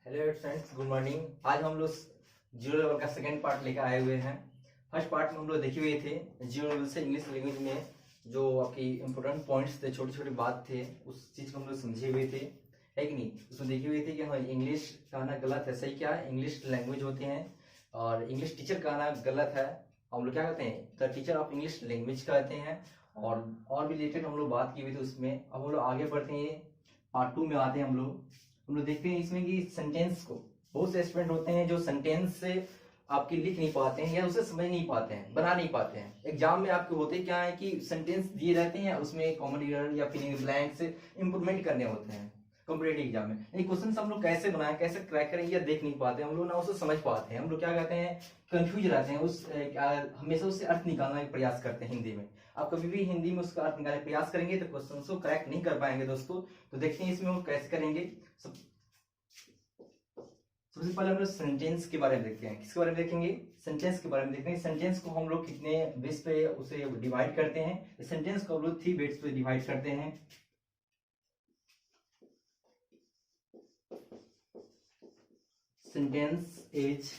Hello friends, good morning. आज हम लोग जीरो लेवल का सेकंड पार्ट लेकर आए हुए हैं। फर्स्ट पार्ट में हम लोग देखे हुए थे जीरो लेवल से इंग्लिश लैंग्वेज में जो आपकी इंपॉर्टेंट पॉइंट्स थे, छोटे छोटे बात थे, उस चीज को हम लोग समझे हुए थे, है कि नहीं। उसमें देखे हुए थे कि हाँ, इंग्लिश कहना गलत है, सही क्या है, इंग्लिश लैंग्वेज होते हैं और इंग्लिश टीचर कहना गलत है। हम लोग क्या कहते हैं, the teacher of English language कहते हैं। और भी रिलेटेड हम लोग बात की हुई थी उसमें। अब हम लोग आगे बढ़ते हैं, पार्ट 2 में आते हैं। हम लोग देखते हैं इसमें कि सेंटेंस को, बहुत से स्टूडेंट होते हैं जो सेंटेंस से आपकी लिख नहीं पाते हैं या उसे समझ नहीं पाते हैं, बना नहीं पाते हैं। एग्जाम में आपके होते क्या है कि सेंटेंस दिए रहते हैं, उसमें कॉमन एरर या फिलिंग ब्लैंक्स इंप्रूवमेंट करने होते हैं कॉम्पिटेटिव एग्जाम में। ये क्वेश्चन हम लोग कैसे बनाएं, कैसे क्रैक करें, या देख नहीं पाते हम लोग, ना उसे समझ पाते हैं। हम लोग क्या कहते हैं, कंफ्यूज रहते हैं। हमेशा उससे अर्थ निकालने का प्रयास करते हैं हिंदी में। आप कभी भी हिंदी में उसका अर्थ निकालने का प्रयास करेंगे तो क्वेश्चन को क्रैक नहीं कर पाएंगे दोस्तों। तो देखते हैं इसमें वो कैसे करेंगे। सबसे पहले हम लोग सेंटेंस के बारे में देखते हैं। किसके बारे में देखेंगे, सेंटेंस के बारे में देखते हैं। सेंटेंस को हम लोग कितने बेस पे उसे डिवाइड करते हैं। सेंटेंस को हम लोग 3 बेस पे डिवाइड करते हैं। Sentence is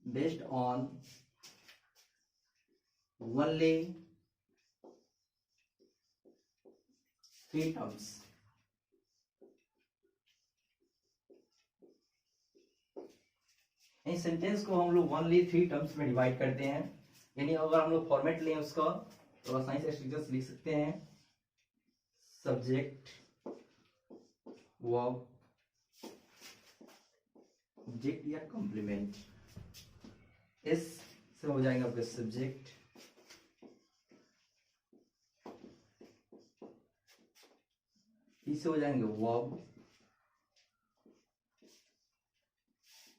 based on only 3 terms. इस सेंटेंस को हम लोग ओनली 3 टर्म्स में डिवाइड करते हैं। यानी अगर हम लोग फॉर्मेट लें उसका तो आसानी से स्ट्रक्चर्स लिख सकते हैं। सब्जेक्ट, वर्ब, ऑब्जेक्ट या कॉम्प्लीमेंट। इस से हो जाएंगे आपके सब्जेक्ट, इससे हो जाएंगे वर्ब,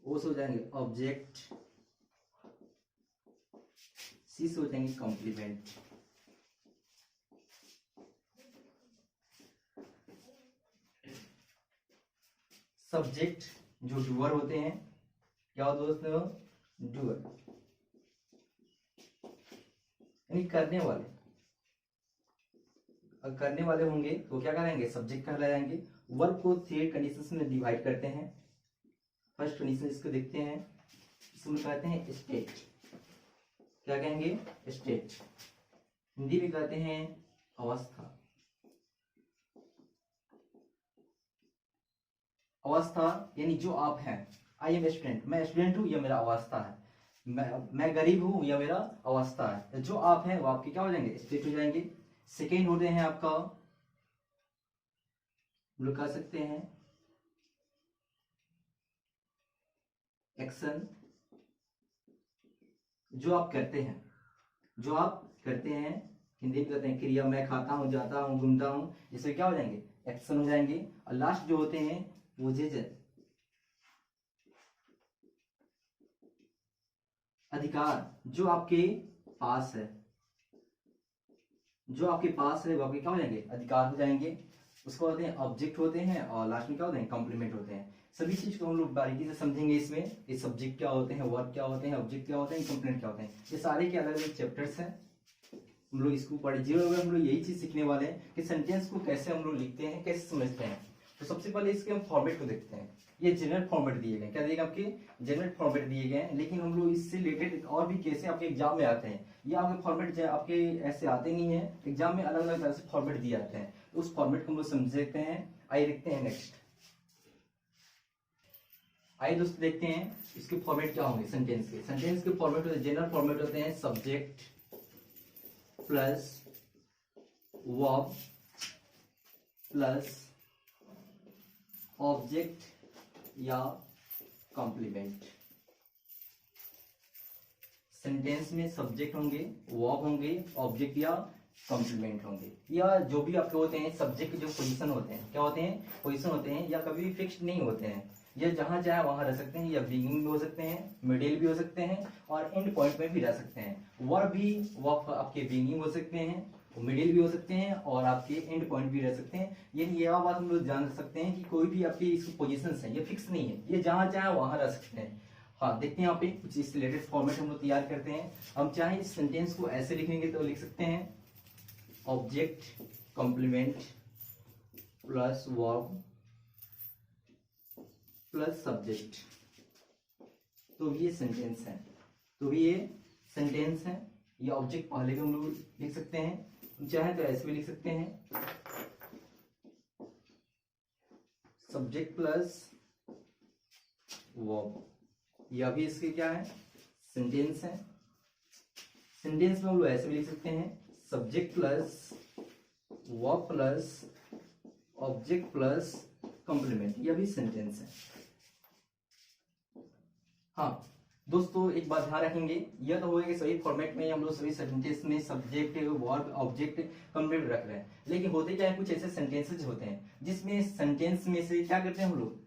ओ से हो जाएंगे ऑब्जेक्ट, सी से हो जाएंगे कॉम्प्लीमेंट। सब्जेक्ट जो डूअर होते हैं, क्या होते हैं दोस्तों, डूअर यानी करने वाले। अगर करने वाले होंगे तो क्या करेंगे, सब्जेक्ट कहलाएंगे। वर्ब को 3 कंडीशंस में डिवाइड करते हैं। फर्स्ट कंडीशन इसको देखते हैं, इसमें कहते हैं स्टेट। क्या कहेंगे, स्टेट। हिंदी में कहते हैं अवस्था। अवस्था यानी जो आप हैं। आई एम स्टूडेंट, मैं स्टूडेंट हूं, यह मेरा अवस्था है। मैं गरीब हूं, यह मेरा अवस्था है। जो आप हैं वो आपके क्या हो जाएंगे, स्टेट हो जाएंगे। सेकेंड होते हैं आपका, लोग कह सकते हैं एक्शन। जो आप करते हैं, जो आप करते हैं, हिंदी में कहते हैं क्रिया। मैं खाता हूं, जाता हूं, घूमता हूं, इसमें क्या हो जाएंगे, एक्शन हो जाएंगे। और लास्ट जो होते हैं पोजेशन, अधिकार। जो आपके पास है, जो आपके पास है वो आपके क्या हो जाएंगे, अधिकार हो जाएंगे। उसको होते हैं ऑब्जेक्ट होते हैं, और लास्ट में क्या होते हैं, कॉम्प्लीमेंट होते हैं। सभी चीज को हम लोग बारीकी से समझेंगे इसमें। ये सब्जेक्ट क्या होते हैं, वर्ब क्या होते हैं, ऑब्जेक्ट क्या होते हैं, कॉम्प्लीमेंट क्या होते हैं। ये सारे के अलग अलग चैप्टर्स हैं। हम लोग इसको पढ़ जीरो में हम लोग यही चीज सीखने वाले हैं कि सेंटेंस को कैसे हम लोग लिखते हैं, कैसे समझते हैं। तो सबसे पहले इसके हम फॉर्मेट को देखते हैं। ये जनरल फॉर्मेट दिए गए, क्या दिएगा, आपके जनरल फॉर्मेट दिए गए हैं। लेकिन हम लोग इससे रिलेटेड और भी कैसे आपके एग्जाम में आते हैं, ये आपके फॉर्मेट आपके ऐसे आते नहीं है। एग्जाम में अलग अलग तरह से फॉर्मेट दिए जाते हैं, तो उस फॉर्मेट को हम लोग समझते हैं। आइए देखते हैं नेक्स्ट। आइए दोस्तों देखते हैं इसके फॉर्मेट क्या होंगे सेंटेंस के। सेंटेंस के फॉर्मेट होते हैं, जनरल फॉर्मेट होते हैं subject plus verb plus object या कॉम्प्लीमेंट। सेंटेंस में सब्जेक्ट होंगे, वर्ब होंगे, ऑब्जेक्ट या कॉम्प्लीमेंट होंगे। या जो भी आपके होते हैं सब्जेक्ट के जो पोजीशन होते हैं, क्या होते हैं, पोजीशन होते हैं, या कभी भी फिक्स्ड नहीं होते हैं। ये जहां चाहे वहां रह सकते हैं, या बिगिनिंग भी हो सकते हैं, मिडिल भी हो सकते हैं, और एंड पॉइंट में भी रह सकते हैं। वर्ब भी, वर्ब आपके बिगिनिंग हो सकते हैं, मिडिल भी हो सकते हैं, और आपके एंड पॉइंट भी रह सकते हैं। ये बात हम लोग जान सकते हैं कि कोई भी आपकी इसकी पोजीशन है, ये फिक्स नहीं है, ये जहां चाहे वहां रह सकते हैं। हाँ, देखते हैं यहाँ पे कुछ इस रिलेटेड फॉर्मेट हम लोग तैयार करते हैं। हम चाहे इस सेंटेंस को ऐसे लिखेंगे तो लिख सकते हैं object complement plus verb plus subject, तो ये सेंटेंस है। तो ये सेंटेंस है। ये ऑब्जेक्ट पहले भी हम लोग लिख सकते हैं, चाहे तो ऐसे भी लिख सकते हैं, सब्जेक्ट प्लस वर्ब। यह भी इसके क्या है, सेंटेंस है। सेंटेंस में हम लोग ऐसे भी लिख सकते हैं, subject plus verb plus object plus complement, यह भी सेंटेंस है। हाँ दोस्तों, एक बात ध्यान रखेंगे, यह तो होगा कि सभी फॉर्मेट में हम लोग सभी सेंटेंस में सब्जेक्ट वर्ब ऑब्जेक्ट कॉम्प्लीमेंट रख रहे हैं, लेकिन होते क्या है, कुछ ऐसे सेंटेंसेस होते हैं जिसमें सेंटेंस में से क्या करते हैं हम लोग,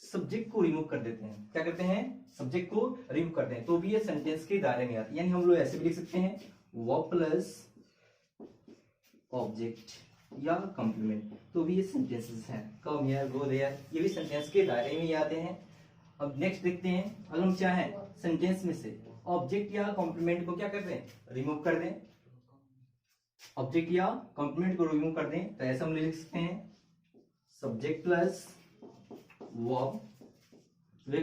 सब्जेक्ट को रिमूव कर देते हैं। क्या करते हैं, सब्जेक्ट को रिमूव करते हैं, तो भी ये सेंटेंस के दायरे में आती है। यानी हम लोग ऐसे भी लिख सकते हैं, वर्ब प्लस ऑब्जेक्ट या कॉम्प्लीमेंट, तो भी ये सेंटेंसेस हैं। कम हियर, गो देयर, ये भी सेंटेंस के दायरे में ही आते हैं। अब नेक्स्ट देखते हैं, अगर हम चाहें सेंटेंस में से ऑब्जेक्ट या कॉम्प्लीमेंट को क्या कर दें, रिमूव कर दें, ऑब्जेक्ट या कॉम्प्लीमेंट को रिमूव कर दें, तो ऐसा हम लिख सकते हैं, subject plus verb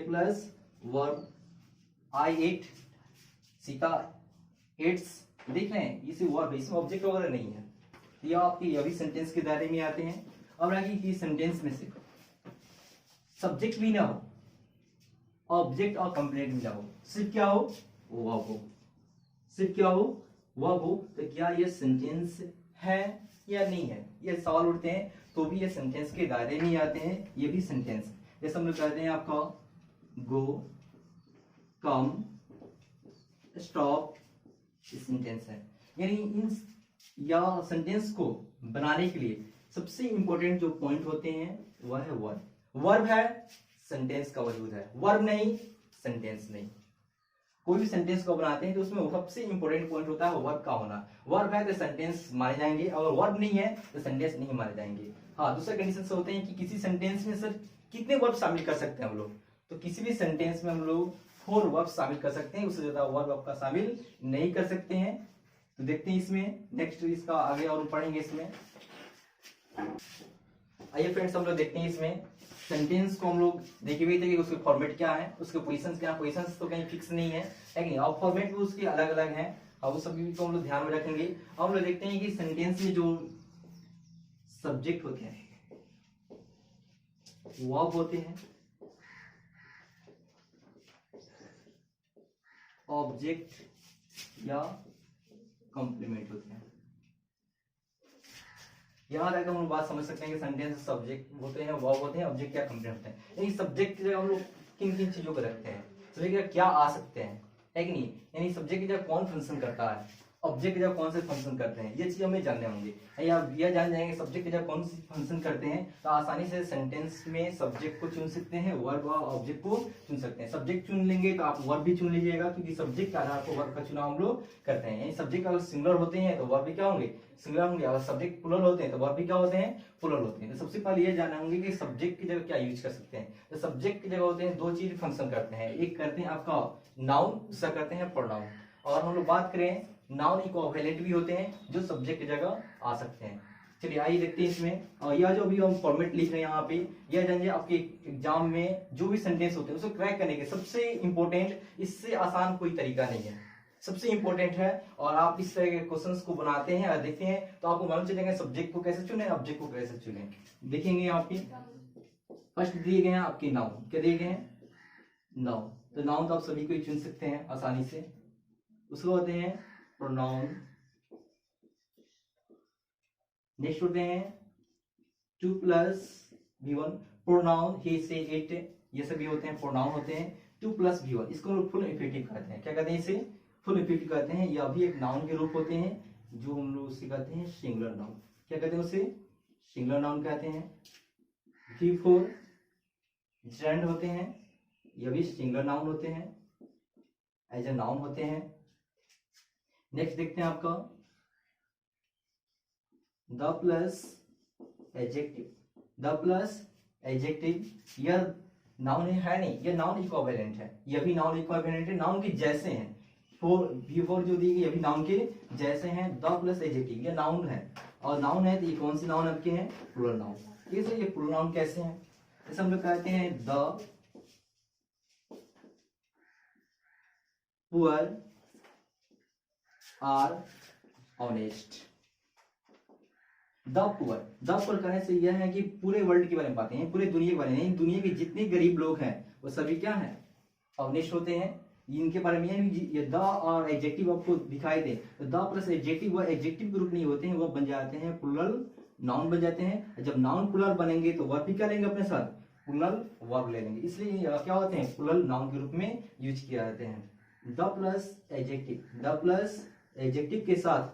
plus verb. I ate, Sita eats, देख रहे हैं इसे वर्ब, इसमें ऑब्जेक्ट वगैरह नहीं है, ये आपके अभी सेंटेंस के दायरे में आते हैं। अब रखिए कि सेंटेंस में से सब्जेक्ट भी ना हो, ऑब्जेक्ट और कंप्लीमेंट भी ना हो, सिर्फ क्या हो, वर्ब हो, सिर्फ क्या हो, वर्ब हो, तो क्या ये सेंटेंस है या नहीं है, ये सवाल उठते हैं। तो भी ये सेंटेंस के दायरे में ही आते हैं, ये भी सेंटेंस। जैसे हम लोग कहते हैं आपका गो, कम, स्टॉप, ये सेंटेंस है। यानी इन या सेंटेंस को बनाने के लिए सबसे इंपॉर्टेंट जो पॉइंट होते हैं वह है वर्ब। वर्ब है, सेंटेंस का वजूद है, वर्ब नहीं, सेंटेंस नहीं। कोई भी सेंटेंस को बनाते हैं तो उसमें सबसे इंपॉर्टेंट पॉइंट होता है वर्ब का होना। वर्ब है तो सेंटेंस माने जाएंगे, अगर वर्ब नहीं है तो सेंटेंस नहीं माने जाएंगे। हाँ, दूसरा कंडीशन से होते हैं कि किसी सेंटेंस में सर कितने वर्ब शामिल कर सकते हैं हम लोग, तो किसी भी सेंटेंस में हम लोग 4 वर्ब शामिल कर सकते हैं, उससे ज्यादा वर्ब आपका शामिल नहीं कर सकते हैं। तो देखते हैं इसमें नेक्स्ट, इसका आगे और पढ़ेंगे इसमें। आइए फ्रेंड्स, हम लोग देखते हैं इसमें सेंटेंस को हम लोग देखे हुए थे कि उसके फॉर्मेट क्या है, उसके पोजीशंस क्या है। पोजीशंस तो कहीं फिक्स नहीं है कि नहीं, और फॉर्मेट भी उसके अलग अलग हैं, और वो सभी को हम लोग ध्यान में रखेंगे। अब हम लोग देखते हैं कि सेंटेंस में जो सब्जेक्ट होते हैं, वर्ब होते हैं, ऑब्जेक्ट या कॉम्प्लीमेंट होते हैं। यहां तक हम लोग बात समझ सकते हैं कि सेंटेंस सब्जेक्ट होते हैं, वर्ब होते हैं, ऑब्जेक्ट या कॉम्प्लीमेंट होते हैं। यानी सब्जेक्ट की जगह हम लोग किन किन चीजों को रखते हैं, सब्जेक्ट की जगह क्या आ सकते हैं, है कि नहीं। यानी सब्जेक्ट की जगह कौन फंक्शन करता है, ऑब्जेक्ट की जगह कौन से फंक्शन करते हैं, ये चीज हमें जानने होंगे। यह जान जाएंगे सब्जेक्ट की जगह कौन सी फंक्शन करते हैं, तो आसानी से सेंटेंस में सब्जेक्ट को चुन सकते हैं, वर्ब और ऑब्जेक्ट को चुन सकते हैं। सब्जेक्ट चुन लेंगे तो आप वर्ब भी चुन लीजिएगा, क्योंकि सब्जेक्ट के आधार पर वर्ब का चुनाव हम लोग करते हैं। यानी सब्जेक्ट अगर सिंगुलर होते हैं तो वर्ब भी क्या होंगे, सिंगुलर होंगे, अगर सब्जेक्ट प्लुरल होते हैं तो वर्ब भी क्या होते हैं, प्लुरल होते हैं। तो सबसे पहले ये जानना होंगे कि सब्जेक्ट की जगह क्या यूज कर सकते हैं। तो सब्जेक्ट की जगह होते हैं 2 चीज फंक्शन करते हैं, एक करते हैं आपका नाउन, दूसरा करते हैं प्रोनाउन। और हम लोग बात करें, नाउन इक्विवेलेंट भी होते हैं जो सब्जेक्ट की जगह आ सकते हैं। चलिए आइए देखते हैं इसमें। यह जो अभी हम फॉर्मेट लिख रहे हैं यहाँ पे, यह जानिए आपके एग्जाम में जो भी सेंटेंस होते हैं उसको क्रैक करने के सबसे इंपॉर्टेंट, इससे आसान कोई तरीका नहीं है, सबसे इंपॉर्टेंट है। और आप इस तरह के क्वेश्चंस को बनाते हैं और देखते हैं तो आपको मालूम चलेगा सब्जेक्ट को कैसे चुने, ऑब्जेक्ट को कैसे चुने। देखेंगे यहाँ पे फर्स्ट दिए गए हैं आपके नाउन, क्या दिए गए हैं, नाउन। तो नाउन तो आप सभी को ही चुन सकते हैं आसानी से। उसको होते हैं प्रोनाउन, नेक्स्ट होते हैं 2 + V1, प्रोनाउन, ही, से, इट, ये सभी होते हैं प्रोनाउन होते हैं। 2 + V1, इसको हम लोग फुल इंफिनिटिव कहते हैं। क्या कहते हैं इसे, फुल इंफिनिटिव कहते हैं। यह भी एक नाउन के रूप होते हैं, जो हम लोग उसे कहते हैं सिंगुलर नाउन। क्या कहते हैं उसे, सिंगुलर नाउन कहते हैं। V4 जेंड होते हैं, यह भी सिंगुलर नाउन होते हैं, एज ए नाउन होते हैं। नेक्स्ट देखते हैं आपका the plus adjective, the plus adjective, यह नाउन है नहीं, यह नाउन इक्विवेलेंट है, यह भी नाउन इक्विवेलेंट है, नाउन के जैसे हैं। V4 जो दी गई, यह भी नाउन के जैसे हैं। द प्लस एडजेक्टिव, यह नाउन है, और नाउन है तो ये कौन सी नाउन आपके हैं, प्लूरल नाउन। ठीक है, ये प्लूरल नाउन कैसे हैं, जैसे हम लोग कहते हैं the poor are honest. The poor कहने से यह है कि पूरे वर्ल्ड के बारे में बातें हैं, पूरे दुनिया के बारे में, दुनिया के जितने गरीब लोग हैं वो सभी क्या हैं, ऑनेस्ट होते हैं। इनके बारे में ये द और एडजेक्टिव आपको दिखाई दे तो द प्लस एडजेक्टिव, वह एडजेक्टिव ग्रुप नहीं होते हैं, वह बन जाते हैं प्लूरल नाउन बन जाते हैं। जब नाउन प्लूरल बनेंगे तो वर्ब भी क्या लेंगे अपने साथ, प्लूरल वर्ब ले लेंगे, इसलिए क्या होते हैं, प्लूरल नाउन के रूप में यूज किया जाते हैं। द प्लस एडजेक्टिव के साथ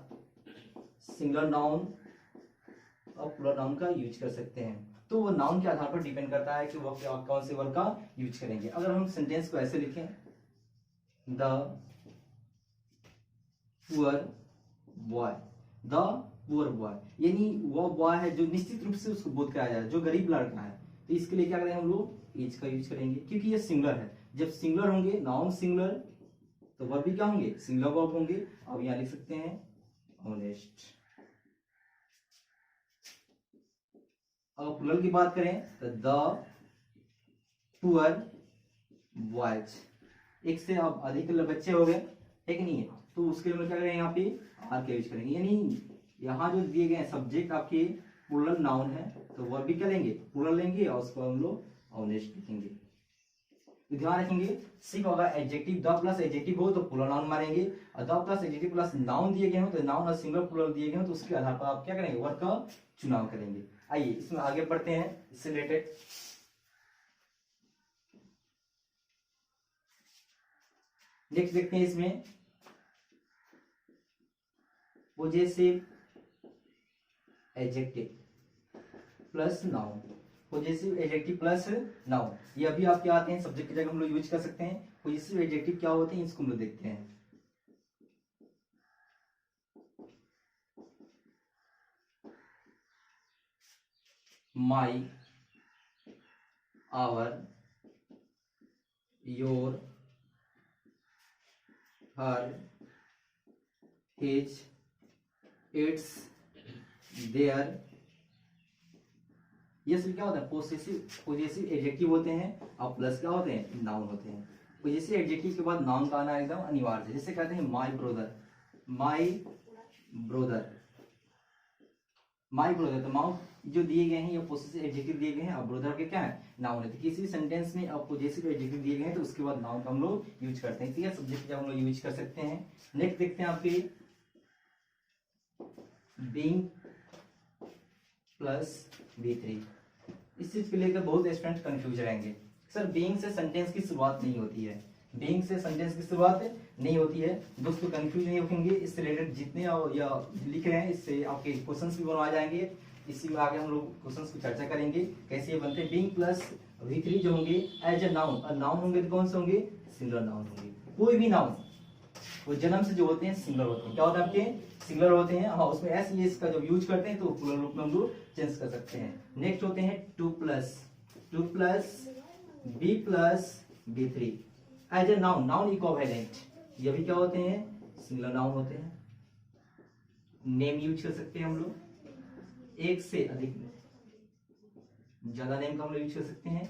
सिंगुलर नाउन और प्लूरल नाउन का यूज कर सकते हैं। तो वो नाउन के आधार पर डिपेंड करता है कि वो कौन से वर्ब का यूज करेंगे। अगर हम सेंटेंस को ऐसे लिखें, the poor boy, the poor boy, यानी वो बॉय है जो निश्चित रूप से उसको बोध कराया जाए, जो गरीब लड़का है, तो इसके लिए क्या करेंगे हम लोग, इज का यूज करेंगे, क्योंकि ये सिंगुलर है। जब सिंगुलर होंगे, नाउन सिंगुलर, तो वर्ब भी क्या होंगे, सिंगुलर वर्ब होंगे। अब यहां लिख सकते हैं ऑनेस्ट। अब प्लूरल की बात करें तो द पुअर बॉयज, एक से अब अधिक बच्चे हो गए, है कि नहीं है, तो उसके लिए क्या करेंगे, यहाँ पे आर का यूज करेंगे। यानी यहाँ जो दिए गए सब्जेक्ट आपके प्लूरल नाउन है, तो वर्ब भी क्या लेंगे, प्लूरल लेंगे, और उसको हम लोग ऑनेस्ट लिखेंगे। तो ध्यान रखेंगे, सिर्फ अगर एडजेक्टिव द प्लस एडजेक्टिव हो तो प्लूरल नाउन मारेंगे, और the plus adjective plus noun दिए गए हो तो नाउन और सिंगुलर प्लूरल दिए गए हो तो उसके आधार पर आप क्या करेंगे, वर्ब का चुनाव करेंगे। आइए इसमें आगे बढ़ते हैं, इससे रिलेटेड नेक्स्ट देखते हैं। इसमें possessive adjective plus noun, possessive adjective plus noun, ये अभी आपके आते हैं, सब्जेक्ट की जगह हम लोग यूज कर सकते हैं। पोजेसिव एडजेक्टिव क्या होते हैं, इसको हम लोग देखते हैं। My, our, your, her, his, its, their, ये सब क्या होता है, पोजेसिव एडजेक्टिव होते हैं, और प्लस क्या होते हैं, नाउन होते हैं। पोजेसिव एडजेक्टिव के बाद नाउन का आना एकदम अनिवार्य है। जैसे कहते हैं my brother, my brother, my brother, तो माउथ जो दिए गए हैं ये पोजेसिव एडजेक्टिव दिए गए हैं, और ब्रदर के क्या है, नाउन है। तो किसी भी सेंटेंस में अब पोजेसिव एडजेक्टिव दिए गए हैं तो उसके बाद नाउन का हम लोग यूज करते हैं। ठीक है, सब्जेक्ट जब हम लोग यूज कर सकते हैं। नेक्स्ट देखते हैं आपके बीइंग प्लस B3। इस चीज को लेकर बहुत स्टूडेंट कंफ्यूज रहेंगे, सर बीइंग से सेंटेंस की शुरुआत नहीं होती है, बीइंग से सेंटेंस की शुरुआत नहीं होती है। दोस्तों कंफ्यूज नहीं होंगे, इससे रिलेटेड जितने या लिख रहे हैं इससे आपके क्वेश्चंस भी बनवा जाएंगे। इसी में आगे हम लोग क्वेश्चंस की चर्चा करेंगे कैसे ये बनते हैं। बीइंग प्लस V3 जो होंगे एज ए नाउन, और नाउन होंगे तो कौन से होंगे, सिंगुलर नाउन होंगे। कोई भी नाउन वो जन्म से जो होते हैं सिंगुलर होते हैं, क्या होता है आपके, सिंगुलर होते हैं। हाँ, उसमें एस एस का जब यूज करते हैं तो प्लूरल रूप में हम लोग चेंज कर सकते हैं। नेक्स्ट होते हैं two plus B plus B3 as a noun, noun equivalent, ये भी क्या होते हैं, सिंगुलर नाउन होते हैं। नेम यूज कर सकते हैं हम लोग, एक से अधिक ज्यादा नेम का हम लोग यूज कर सकते हैं।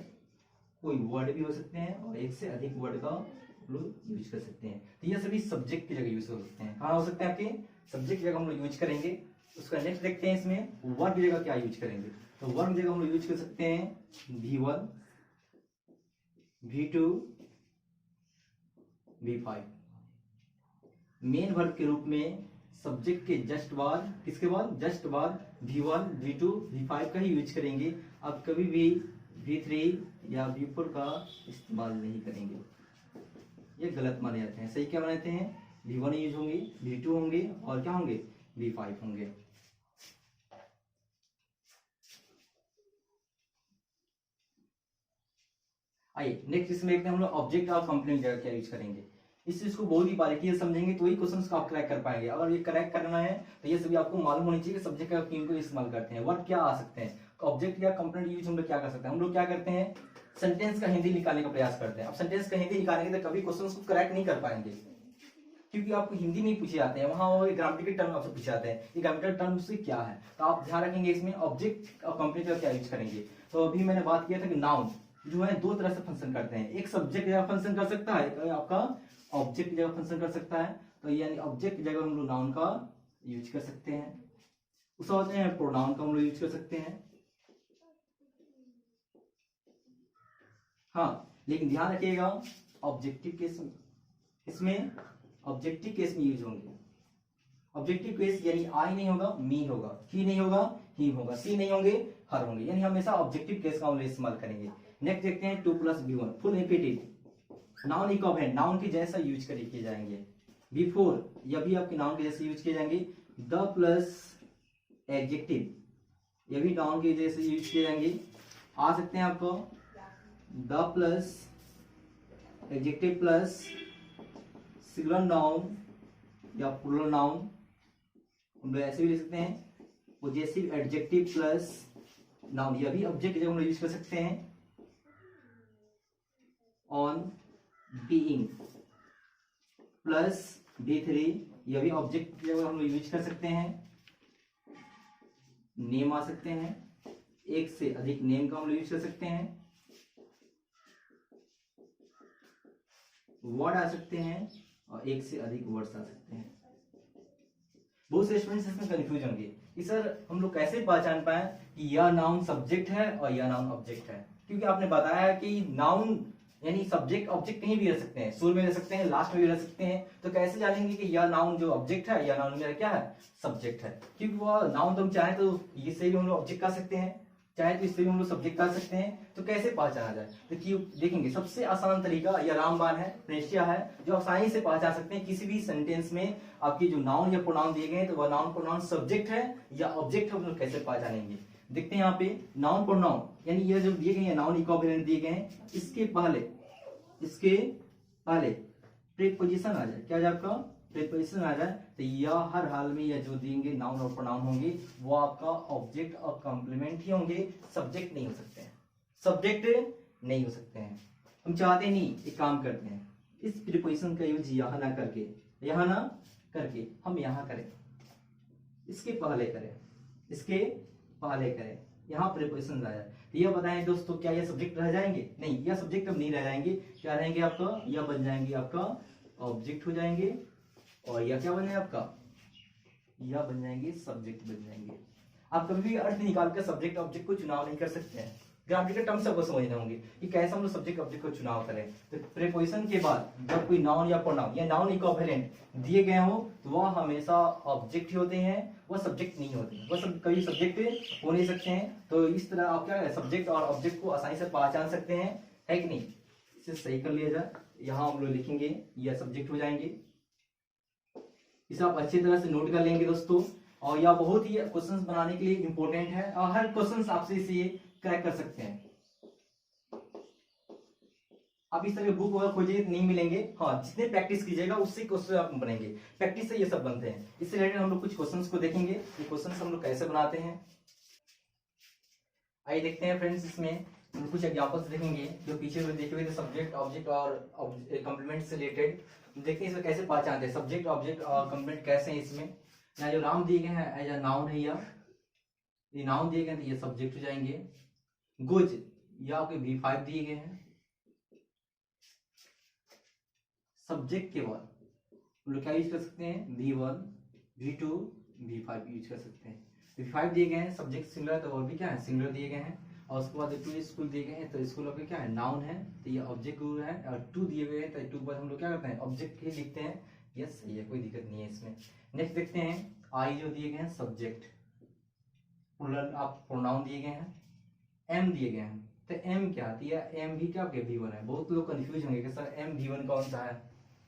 कोई वर्ड भी हो सकते हैं और एक से अधिक वर्ड का हम लोग यूज कर सकते हैं। तो ये सभी सब्जेक्ट की जगह यूज हो सकते हैं। कहाँ हो सकते हैं आपके, सब्जेक्ट की जगह हम लोग यूज करेंगे। उसका नेक्स्ट देखते हैं, इसमें वर्ब की जगह क्या यूज करेंगे। तो वर्ब की जगह हम लोग यूज कर सकते हैं V1, V2, V5। Main verb के रूप में सब्जेक्ट के जस्ट बाद, किसके बाद, जस्ट बाद V1, V2, V5 का ही यूज करेंगे। अब कभी भी V3 या V4 का इस्तेमाल नहीं करेंगे, ये गलत माने जाते हैं। सही क्या मानते हैं, V1 यूज होंगे, V2 होंगे और क्या होंगे, V5 होंगे। आइए नेक्स्ट इसमें देखते हैं हम लोग ऑब्जेक्ट और कंप्लेंट जगह क्या यूज करेंगे। इस चीज को बहुत ही बारीकी से समझेंगे तो ही क्वेश्चंस को आप क्रैक कर पाएंगे। अगर ये क्रैक करना है तो ये सभी आपको मालूम होनी चाहिए कि सब्जेक्ट का किन को इस्तेमाल करते हैं, वर्ब क्या आ सकते हैं, ऑब्जेक्ट या कंप्लेंट यूज हम लोग क्या कर सकते हैं। हम लोग क्या करते हैं, सेंटेंस का हिंदी निकालने का प्रयास करते हैं। अब सेंटेंस का हिंदी निकालेंगे तो कभी क्वेश्चन को क्रैक नहीं कर पाएंगे, क्योंकि आपको हिंदी नहीं पूछे जाते हैं, वहां वो ग्रामेटिकल टर्म आपसे पूछे जाते हैं, ये ग्रामेटिकल टर्म से क्या है, तो आप ध्यान रखेंगे इसमें ऑब्जेक्ट और कंप्लीट का क्या यूज करेंगे। तो अभी मैंने बात किया था कि नाउन जो है दो तरह से फंक्शन करते हैं, एक सब्जेक्ट जगह फंक्शन कर सकता है, एक आपका ऑब्जेक्ट जगह फंक्शन कर सकता है। तो यानी ऑब्जेक्ट जगह हम लोग नाउन का यूज कर सकते हैं, उस होते हैं प्रोनाउन का हम लोग यूज कर सकते हैं। हाँ, लेकिन ध्यान रखिएगा ऑब्जेक्टिव केस में, इसमें ऑब्जेक्टिव केस में यूज होंगे। ऑब्जेक्टिव केस यानी आई नहीं होगा, मी होगा, ही नहीं होगा, ही होगा, सी नहीं होंगे, हर होंगे, यानी हमेशा ऑब्जेक्टिव केस का हम लोग इस्तेमाल करेंगे। नेक्स्ट देखते हैं 2+B1 full infinitive, noun equivalent, noun के जैसा यूज किए जाएंगे। बिफोर यह भी आपके नाउन के जैसे यूज किए जाएंगे। द प्लस एडजेक्टिव, ये भी नाउन के जैसे यूज किए जाएंगे। आ सकते हैं आपको the plus adjective plus singular noun या प्लूरल नाउन, हम लोग ऐसे भी लिख सकते हैं। पॉजेसिव एडजेक्टिव प्लस नाउन, यह भी ऑब्जेक्ट जब हम लोग यूज कर सकते हैं। ऑन बीइंग प्लस B3, यह भी ऑब्जेक्ट जब हम लोग यूज कर सकते हैं। नेम आ सकते हैं, एक से अधिक नेम का हम लोग यूज कर सकते हैं। वर्ड आ सकते हैं और एक से अधिक वर्ड्स आ सकते हैं। बहुत से स्टूडेंट्स इसमें कंफ्यूज होंगे कि सर हम लोग कैसे पहचान पाए कि यह नाउन सब्जेक्ट है और यह नाउन ऑब्जेक्ट है, क्योंकि आपने बताया कि नाउन यानी सब्जेक्ट ऑब्जेक्ट कहीं भी रह सकते हैं, शुरू में रह सकते हैं, लास्ट में भी रह सकते हैं। तो कैसे जानेंगे कि यह नाउन जो ऑब्जेक्ट है, यह नाउन मेरा क्या है, सब्जेक्ट है। क्योंकि वह नाउन तो हम चाहे तो इससे भी हम लोग ऑब्जेक्ट कर सकते हैं, चाहे तो इससे भी हम लोग सब्जेक्ट कर सकते हैं। तो कैसे पहचाना जाए, तो क्यों देखेंगे सबसे आसान तरीका यह रामबाण है, प्रेष्या है, जो आसानी से पहचान सकते हैं किसी भी सेंटेंस में आपकी जो नाउन या प्रोनाउन दिए गए हैं, तो वह नाउन प्रोनाउन सब्जेक्ट है या ऑब्जेक्ट है, हम लोग कैसे पहचानेंगे। देखते हैं यहाँ पे नाउन प्रोनाउन, यानी ये जो दिए गए हैं नाउन इक्विवेलेंट दिए गए हैं, इसके पहले प्रीपोजिशन आ जाए, क्या आ जाए आपका प्रीपोजिशन आ जाए, तो यह हर हाल में यह जो देंगे नाउन और प्रोनाउन होंगे वो आपका ऑब्जेक्ट और कॉम्प्लीमेंट ही होंगे, सब्जेक्ट नहीं हो सकते हैं, सब्जेक्ट नहीं हो सकते हैं। हम चाहते नहीं, एक काम करते हैं, इस प्रीपोजिशन का यूज यहां ना करके हम यहां करें, इसके पहले करें, यहाँ प्रीपोजिशन आया। तो यह बताएं दोस्तों, क्या यह सब्जेक्ट रह जाएंगे? नहीं, यह सब्जेक्ट अब नहीं रह जाएंगे, क्या रहेंगे आपका, यह बन जाएंगे आपका ऑब्जेक्ट हो जाएंगे, और यह क्या बन जाए आपका, यह बन जाएंगे सब्जेक्ट बन जाएंगे। आप कभी भी अर्थ निकाल कर सब्जेक्ट ऑब्जेक्ट को चुनाव नहीं कर सकते हैं, ग्रामेटिकल टर्म्स आपको समझने होंगे कि कैसे हम लोग सब्जेक्ट ऑब्जेक्ट को चुनाव करें। तो प्रीपोजिशन के बाद जब कोई नाउन या प्रोनाउन या नाउन इक्विवेलेंट दिए गए हो तो वह हमेशा ऑब्जेक्ट ही होते हैं, वह सब्जेक्ट नहीं होते, वह सब कभी सब्जेक्ट हो नहीं सकते हैं। तो इस तरह आप क्या है सब्जेक्ट और ऑब्जेक्ट को आसानी से पहचान सकते हैं, है कि नहीं। इसे सही कर लिया जाए, यहाँ हम लोग लिखेंगे यह सब्जेक्ट हो जाएंगे, इसे आप अच्छी तरह से नोट कर लेंगे दोस्तों। और यह बहुत ही क्वेश्चंस बनाने के लिए इंपॉर्टेंट है, और हर क्वेश्चंस आपसे इसे क्रैक कर सकते हैं। आप इस तरह बुक वगैरह खोजिए नहीं मिलेंगे, हाँ जितने प्रैक्टिस कीजिएगा उससे क्वेश्चन आप बनेंगे, प्रैक्टिस से ये सब बनते हैं। इससे रिलेटेड हम लोग कुछ क्वेश्चंस को देखेंगे, ये क्वेश्चंस हम लोग कैसे बनाते हैं। आइए देखते हैं फ्रेंड्स, इसमें हम कुछ एग्जांपल्स देखेंगे जो पीछे देखे हुए थे, सब्जेक्ट ऑब्जेक्ट और कॉम्प्लीमेंट से रिलेटेड। देखते हैं इसमें कैसे पहचानते हैं सब्जेक्ट ऑब्जेक्ट और कॉम्प्लीमेंट कैसे हैं। इसमें यहाँ जो नाम दिए गए हैं एज अ नाउन है, ये नाउन दिए गए तो ये सब्जेक्ट हो जाएंगे। गुज या आपके V5 दिए गए हैं, सब्जेक्ट के बाद हम लोग क्या यूज कर सकते हैं, V1 V2 V5 यूज कर सकते हैं। V5 दिए गए हैं, सब्जेक्ट सिंगुलर तो और भी क्या है सिंगुलर दिए गए हैं, और उसके बाद 2 स्कूल दिए गए हैं, तो स्कूल आपके क्या है नाउन है, तो ये ऑब्जेक्ट है, और 2 दिए हुए हैं तो 2 के बाद हम लोग क्या करते हैं ऑब्जेक्ट ही लिखते हैं। यस सही है, कोई दिक्कत नहीं है इसमें। नेक्स्ट देखते हैं आई जो दिए गए हैं सब्जेक्ट, आप प्रोनाउन दिए गए हैं, एम दिए गए हैं, तो एम क्या आती है, एम भी क्या V1 है। बहुत लोग कंफ्यूज होंगे कि सर एम V1 कौन सा है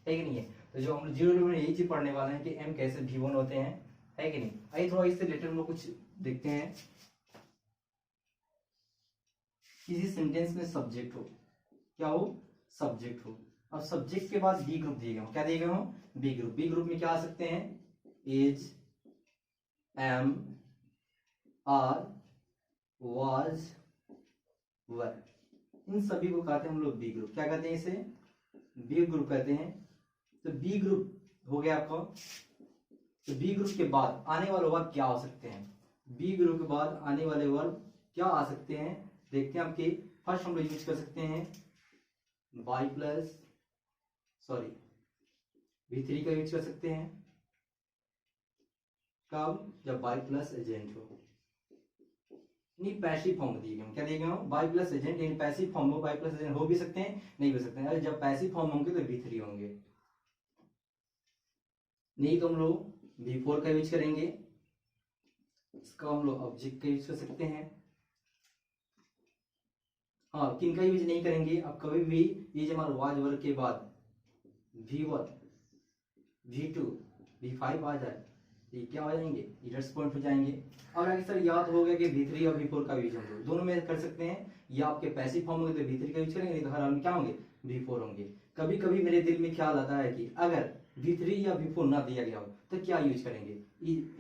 कि नहीं है। तो जो हम 0 में यही चीज पढ़ने वाले हैं कि एम कैसे V1 होते हैं, है कि नहीं। आइए थोड़ा इससे रिलेटेड हम लोग कुछ देखते हैं। किसी सेंटेंस में सब्जेक्ट हो, क्या हो सब्जेक्ट हो, अब सब्जेक्ट के बाद बी ग्रुप दिए गए हो, क्या दिए गए हो बी ग्रुप। बी ग्रुप में क्या आ सकते हैं, इज, एम, आर, वाज, वर, इन सभी को कहते हैं हम लोग बी ग्रुप। क्या कहते हैं इसे, बी ग्रुप कहते हैं। तो बी ग्रुप हो गया आपका। तो बी ग्रुप के बाद आने वाले वर्ब क्या हो सकते हैं? बी ग्रुप के बाद आने वाले वर्ब क्या आ सकते हैं, देखते हैं आपके। फर्स्ट हम लोग यूज कर सकते हैं बाई प्लस सॉरी V3 का यूज कर सकते हैं। कब? जब बाई प्लस एजेंट हो, नहीं पैसिव फॉर्म दिए गए, क्या दिए गए हो? बाई प्लस एजेंट, यानी पैसिव फॉर्म हो, बाई प्लस एजेंट हो भी सकते हैं, नहीं हो सकते हैं। अरे जब पैसिव फॉर्म होंगे तो V3 होंगे, नहीं तो हम लोग V4 का यूज करेंगे। इसका हम लोग ऑब्जेक्ट का यूज कर सकते हैं। हाँ, किन का यूज नहीं करेंगे अब कभी भी, ये जब हमारे वाज वर्ग के बाद V1 V2 V5 आ जाए, ये क्या हो जाएंगे? इरर्स पॉइंट हो जाएंगे। अब आगे सर याद हो गया कि V3 और V4 का यूज हम लोग दोनों में कर सकते हैं। या आपके पैसिव फॉर्म होंगे तो V3 का यूज करेंगे, नहीं तो हर हाल में क्या होंगे? V4 होंगे। कभी कभी मेरे दिल में ख्याल आता है कि अगर V3 या V4 ना दिया गया हो तो क्या यूज करेंगे,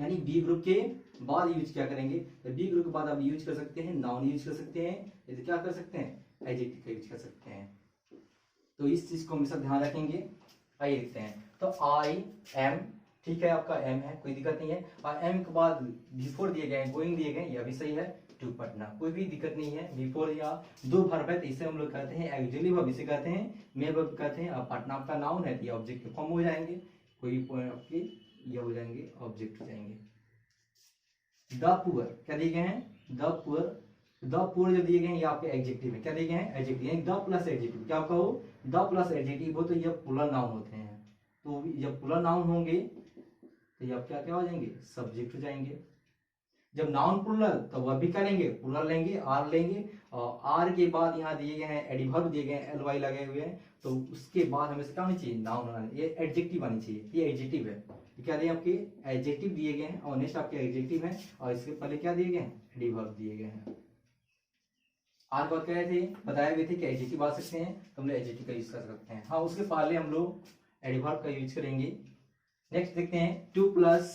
यानी बी ग्रुप के बाद यूज क्या करेंगे? तो बी ग्रुप के बाद आप यूज कर सकते हैं नाउन यूज कर सकते हैं, तो क्या कर सकते हैं? एडजेक्टिव का यूज कर सकते हैं। तो इस चीज को हमेशा ध्यान रखेंगे। आइए लिखते हैं, तो आई एम, ठीक है आपका एम है, कोई दिक्कत नहीं है। और एम के बाद बिफोर दिए गए, गोइंग दिए गए, यह भी सही है, टू पटना, कोई भी दिक्कत नहीं है। बिफोर या दो वर्ब है तो इसे हम लोग कहते हैं एक्सिलरी वर्ब, इसे कहते हैं मेन वर्ब कहते हैं। अब पटना आपका नाउन है तो ये ऑब्जेक्ट के फॉर्म हो जाएंगे, कोई पॉइंट आपके ये हो जाएंगे, ऑब्जेक्ट हो जाएंगे। द पुअर क्या दिए गए हैं? द पुअर, द पुअर जो दिए गए हैं ये आपके एडजेक्टिव है, क्या दिए गए हैं? एडजेक्टिव, यानी द प्लस एडजेक्टिव, क्या आपका हो? द प्लस एडजेक्टिव हो तो ये प्लूरल नाउन होते हैं। तो जब प्लूरल नाउन होंगे तो ये आप क्या क्या हो जाएंगे? सब्जेक्ट हो जाएंगे। जब नाउन प्लूरल तो वह भी करेंगे, प्लूरल लेंगे, आर लेंगे, और आर के बाद यहाँ दिए गए हैं एडवर्ब दिए गए हैं, एलवाई लगे हुए हैं, तो उसके बाद हमें क्या होनी चाहिए? नाउन आना, ये एडजेक्टिव आनी चाहिए, ये एडजेक्टिव है। क्या दिए आपके? एडजेक्टिव दिए गए हैं, और नेक्स्ट आपके एडजेक्टिव है, और इसके पहले क्या दिए गए हैं? एडवर्ब दिए गए हैं। आर बात कह रहे थे, बताए हुए थे कि एडजेक्टिव आ सकते हैं, तो हम लोग एडजेक्टिव का यूज कर सकते हैं। हाँ, उसके पहले हम लोग एडवर्ब का यूज करेंगे। नेक्स्ट देखते हैं, टू प्लस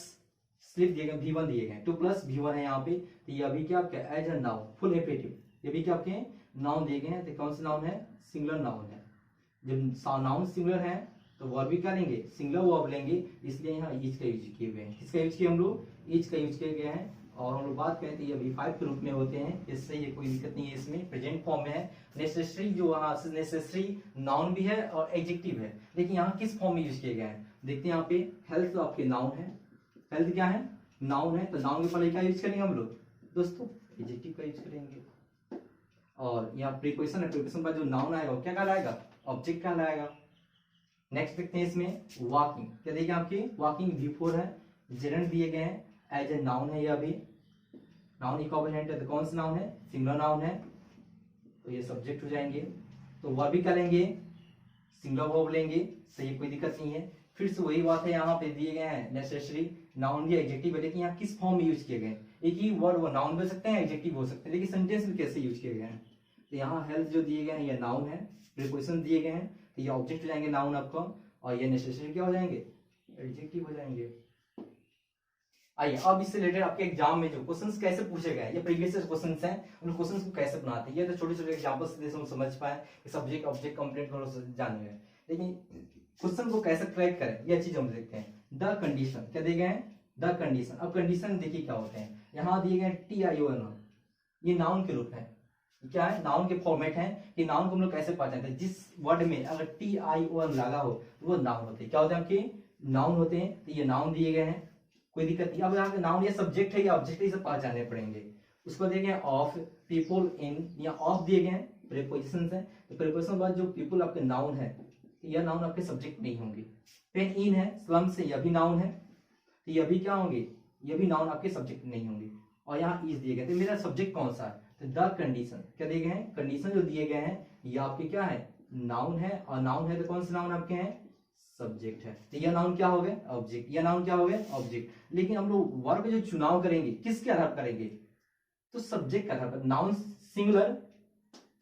स्लिप दिए गए, V1 दिए गए, टू प्लस V1 है यहाँ पे, तो ये अभी क्या आपका as a noun full effective, ये भी क्या आपके नाउन दिए गए हैं, तो कौन सा नाउन है? सिंगुलर नाउन है। जब नाउन सिंगुलर है तो वर्ब भी क्या लेंगे? सिंगुलर वर्ब लेंगे, इसलिए यहाँ ईच का यूज किए हुए हैं। किसका यूज किया हम लोग? ईच का यूज किए गए हैं। और हम लोग बात करें तो ये V5 के रूप में होते हैं, इससे ये कोई दिक्कत नहीं है, इसमें प्रेजेंट फॉर्म में है। नेसेसरी जो नेसेसरी नाउन भी है और एडजेक्टिव है, लेकिन यहाँ किस फॉर्म में यूज किए गए हैं? देखते हैं यहाँ पे, हेल्थ तो आपके नाउन है, हेल्थ क्या है? नाउन है, तो नाउन के पहले क्या यूज करेंगे हम लोग दोस्तों? एडजेक्टिव का यूज करेंगे। और यहाँ प्रीपोजिशन है, प्रीपोजिशन पर जो नाउन आएगा वो क्या कहलाएगा? ऑब्जेक्ट कहलाएगा। नेक्स्ट देखते हैं इसमें वॉकिंग, क्या देखिए आपकी वॉकिंग V4 है, जेरेंट दिए गए हैं, एज ए नाउन है, ये अभी नाउन इक्विवेलेंट है, तो कौन सा नाउन है? सिंगुलर नाउन है, तो ये सब्जेक्ट हो जाएंगे। तो वर्ब भी करेंगे, सिंगुलर वर्ब लेंगे, सही, कोई दिक्कत नहीं है। फिर से वही बात है, यहाँ पे दिए गए हैं नेसेसरी नाउन भी एडजेक्टिव है, लेकिन यहाँ किस फॉर्म में यूज किए गए? एक ही वर्ड वो नाउन हो सकते हैं, एडजेक्टिव हो सकते हैं, लेकिन सेंटेंस में कैसे यूज किए गए हैं? तो यहाँ हेल्थ जो दिए गए हैं ये नाउन है, प्रीपोजिशन दिए गए हैं, तो ये ऑब्जेक्ट हो जाएंगे नाउन आपका, और ये नेसेसरी क्या हो जाएंगे? एडजेक्टिव हो जाएंगे। आइए अब इससे रिलेटेड आपके एग्जाम में जो क्वेश्चंस कैसे पूछे गए, ये प्रीवियस क्वेश्चंस हैं, उन क्वेश्चंस को कैसे बनाते हैं, ये तो छोटे छोटे एग्जांपल्स से हम समझ पाए कि सब्जेक्ट ऑब्जेक्ट कंप्लीट जाने में, लेकिन क्वेश्चन को कैसे क्रैक करें ये चीज हम देखते हैं। द कंडीशन क्या दिए गए हैं? The condition. अब कंडीशन देखिए क्या होते हैं, यहाँ दिए गए TION, ये नाउन के रूप है, क्या है? नाउन के फॉर्मेट है कि नाउन को हम लोग कैसे पहचानते हैं? जिस वर्ड में अगर TION लगा हो तो वो नाउन होते हैं, क्या होते हैं आपके? नाउन होते हैं। तो ये नाउन दिए गए हैं, कोई दिक्कत नहीं। अब यहाँ पे नाउन या सब्जेक्ट है या ऑब्जेक्ट है, इसे पहचानने पड़ेंगे। उसको दिए गए ऑफ, पीपल, इन, या ऑफ दिए गए हैं, प्रीपोजिशन है, तो प्रीपोजिशन बाद जो पीपल आपके नाउन है, यह नाउन आपके सब्जेक्ट नहीं होंगे। पेन इन है, स्लम से, यह भी नाउन है, तो यह भी क्या होंगे? यह भी नाउन आपके सब्जेक्ट नहीं होंगे। और यहाँ इज दिए गए, तो मेरा सब्जेक्ट कौन सा है? तो द कंडीशन क्या दिए गए हैं? कंडीशन जो दिए गए हैं ये आपके क्या है? नाउन है, और नाउन है तो कौन से नाउन आपके हैं? सब्जेक्ट है। तो यह नाउन क्या हो गए? ऑब्जेक्ट। यह नाउन क्या हो गए? ऑब्जेक्ट। लेकिन हम लोग वर्ब जो चुनाव करेंगे किसके आधार पर करेंगे? तो सब्जेक्ट के आधार पर। नाउन सिंगुलर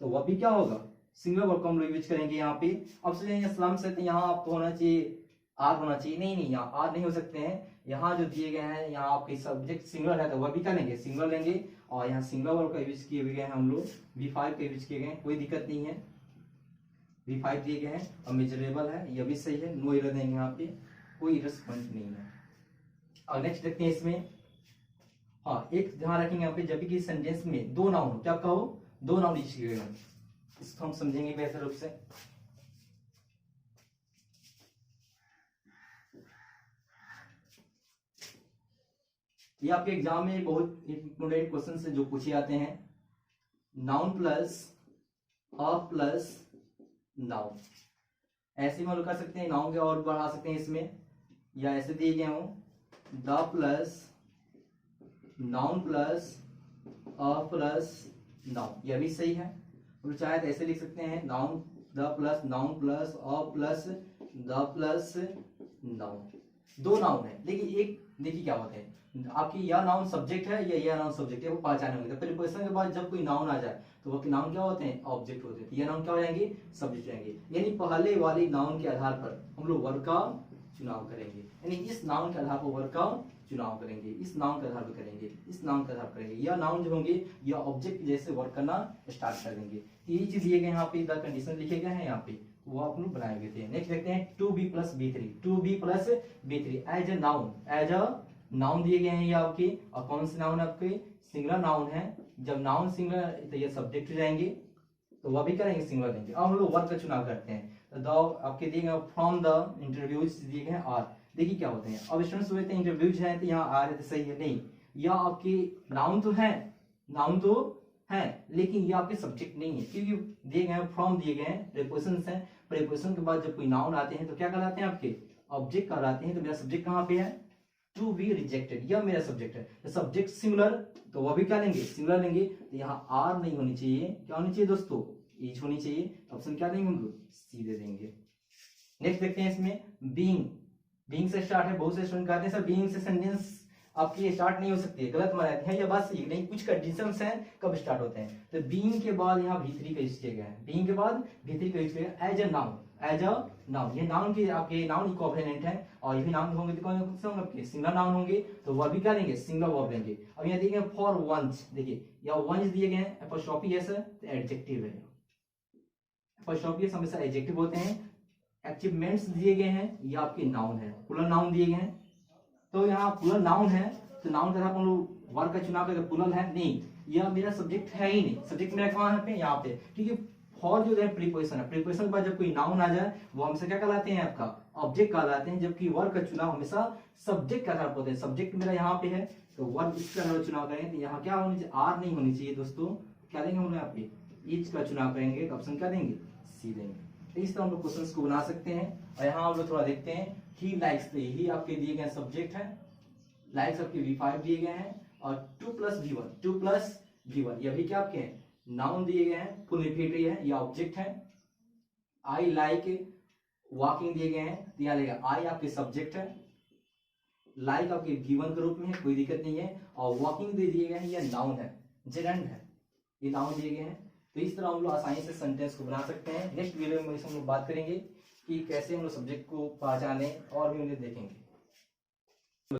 तो वह भी क्या होगा? सिंगुलर वर्ब को हम लोग यूज करेंगे यहाँ पे। अब से स्लम से तो यहाँ आपको होना चाहिए आर होना चाहिए, नहीं नहीं, यहाँ आर नहीं हो सकते हैं। यहाँ जो दिए गए हैं यहाँ आपके सब्जेक्ट सिंगुलर है तो वह भी क्या लेंगे? सिंगुलर लेंगे। और यहाँ सिंगुलर वर्ब का यूज किए हुए हैं हम लोग, V5 का यूज किए गए, कोई दिक्कत नहीं है। V5 दिए गए हैं और मेजरेबल है, यह भी सही है, नो एरर देंगे यहाँ पे। कोई एरर्स पॉइंट नहीं है। और नेक्स्ट देखते हैं इसमें, हाँ एक ध्यान रखेंगे यहाँ पे, जब भी सेंटेंस में दो नाउन हो, क्या कहो, दो नाउन यूज किए गए, इसको हम समझेंगे बेहतर रूप से। ये आपके एग्जाम में बहुत इंपोर्टेंट क्वेश्चन है जो पूछे जाते हैं, नाउन प्लस अ प्लस नाउन, ऐसे हम लोग कर सकते हैं, नाउन के और बढ़ा सकते हैं इसमें, या ऐसे दिए गए हो the plus noun plus a plus noun, यह भी सही है। और चाहे तो ऐसे लिख सकते हैं noun the plus noun plus a plus the plus noun, दो नाउन है, लेकिन एक देखिए क्या होता है, आपकी या नाउन सब्जेक्ट है या यह नाउन सब्जेक्ट है, वो पहचाने होंगे। तो प्रीपोजिशन के बाद जब कोई नाउन आ जाए तो वो नाउन क्या होते हैं, ऑब्जेक्ट होते हैं, ये नाउन क्या हो जाएंगे, सब्जेक्ट जाएंगे। यानी पहले वाली नाउन के आधार पर हम लोग वर्ब का चुनाव करेंगे, यानी इस नाउन के आधार पर वर्ब का चुनाव करेंगे, इस नाउन के आधार पर करेंगे, इस नाउन के आधार पर करेंगे, या नाउन जो होंगे या ऑब्जेक्ट जैसे वर्क करना स्टार्ट कर देंगे। ये चीज दिए गए यहाँ पे, द कंडीशन लिखे गए हैं यहाँ पे, वो आप लोग बनाए गए थे। नेक्स्ट देखते हैं 2b plus b3, 2b plus b3 as a noun, as a noun दिए गए हैं ये आपके, और कौन से नाउन आपके, सिंगुलर नाउन है। जब नाउन सिंगुलर तो ये सब्जेक्ट हो जाएंगे, तो वह भी करेंगे सिंगुलर देंगे। अब हम लोग वर्ब का चुनाव करते हैं, तो द आपके दिए गए फ्रॉम द इंटरव्यूज दिए गए आर, देखिए क्या होते हैं। अब स्टूडेंट्स हुए थे इंटरव्यूज है तो यहाँ आ रहे थे, सही है नहीं, या आपके नाउन तो है, नाउन तो है, लेकिन ये आपके सब्जेक्ट नहीं है, क्योंकि दिए गए फ्रॉम दिए गए हैं, प्रीपोजिशंस हैं, प्रीपोजिशन के बाद जब कोई नाउन आते हैं तो क्या कहलाते हैं आपके, ऑब्जेक्ट कहलाते हैं। तो मेरा सब्जेक्ट कहाँ पे है, टू बी रिजेक्टेड, यह मेरा सब्जेक्ट है। तो सब्जेक्ट सिंगुलर तो वह भी क्या लेंगे, सिंगुलर लेंगे। तो यहाँ आर नहीं होनी चाहिए, क्या होनी चाहिए दोस्तों, एच होनी चाहिए। ऑप्शन क्या देंगे हम लोग, सी दे देंगे। नेक्स्ट देखते हैं इसमें बीइंग, बीइंग से स्टार्ट है, बहुत से स्टूडेंट कहते हैं सर बीइंग से सेंटेंस आपकी स्टार्ट नहीं हो सकती है, गलत मानते हैं, यह बात सही नहीं, कुछ कंडीशंस हैं कब स्टार्ट होते हैं। तो बीइंग के बाद यहाँ V3 का यूज किया गया है, बीइंग के बाद V3 का यूज किया गया as a noun, as a noun. ये नाउन के आपके नाउन इक्विवेलेंट है, और ये भी नाउन होंगे तो कौन से होंगे आपके, सिंगुलर नाउन होंगे, तो वह भी क्या लेंगे, सिंगुलर वर्ब लेंगे। अब यहाँ दिए गए फॉर वंस, देखिए या वंस दिए गए हैं, एपोस्ट्रोफी है सर, तो एडजेक्टिव है, एपोस्ट्रोफी हमेशा एडजेक्टिव होते हैं। अचीवमेंट्स दिए गए हैं, ये आपके नाउन है, प्लूरल नाउन दिए गए हैं। तो यहाँ प्लूरल नाउन है, तो नाउन का हम लोग वर्ब का चुनाव करके, प्लूरल है नहीं, यह मेरा सब्जेक्ट है ही नहीं, सब्जेक्ट मेरा कहाँ है पे, यहाँ पे, क्योंकि फॉर जो है प्रीपोजिशन है, प्रीपोजिशन के बाद जब कोई नाउन आ जाए वो हमेशा क्या कहलाते हैं, आपका ऑब्जेक्ट कहलाते हैं, जबकि वर्ब का चुनाव हमेशा सब्जेक्ट के आधार पर होता है। सब्जेक्ट मेरा यहाँ पे है, तो वर्ब इसका आधार चुनाव करेंगे, तो यहाँ क्या होनी चाहिए, आर नहीं होनी चाहिए दोस्तों, क्या देंगे हम लोग यहाँ पे, ईच का चुनाव करेंगे, तो ऑप्शन क्या देंगे, सी देंगे। इस तरह हम लोग क्वेश्चंस को बना सकते हैं। और यहाँ हम लोग थोड़ा देखते हैं, ही लाइक्स, यही आपके दिए गए सब्जेक्ट है, लाइक्स आपके V5 दिए गए हैं, और 2 प्लस V1, 2 प्लस V1 ये भी क्या आपके हैं, नाउन दिए गए हैं, फुल रिपीटरी है, ये ऑब्जेक्ट है। आई लाइक वॉकिंग दिए गए हैं, तो यहाँ लेगा आई आपके सब्जेक्ट है, लाइक आपके V1 के रूप में है, कोई दिक्कत नहीं है, और वॉकिंग दे दिए गए हैं, ये नाउन है, जेरेंड है, ये नाउन दिए गए हैं। तो इस तरह हम लोग आसानी से सेंटेंस को बना सकते हैं। नेक्स्ट वीडियो में हम लोग बात करेंगे कि कैसे हम लोग सब्जेक्ट को पहचाने, और भी उन्हें देखेंगे।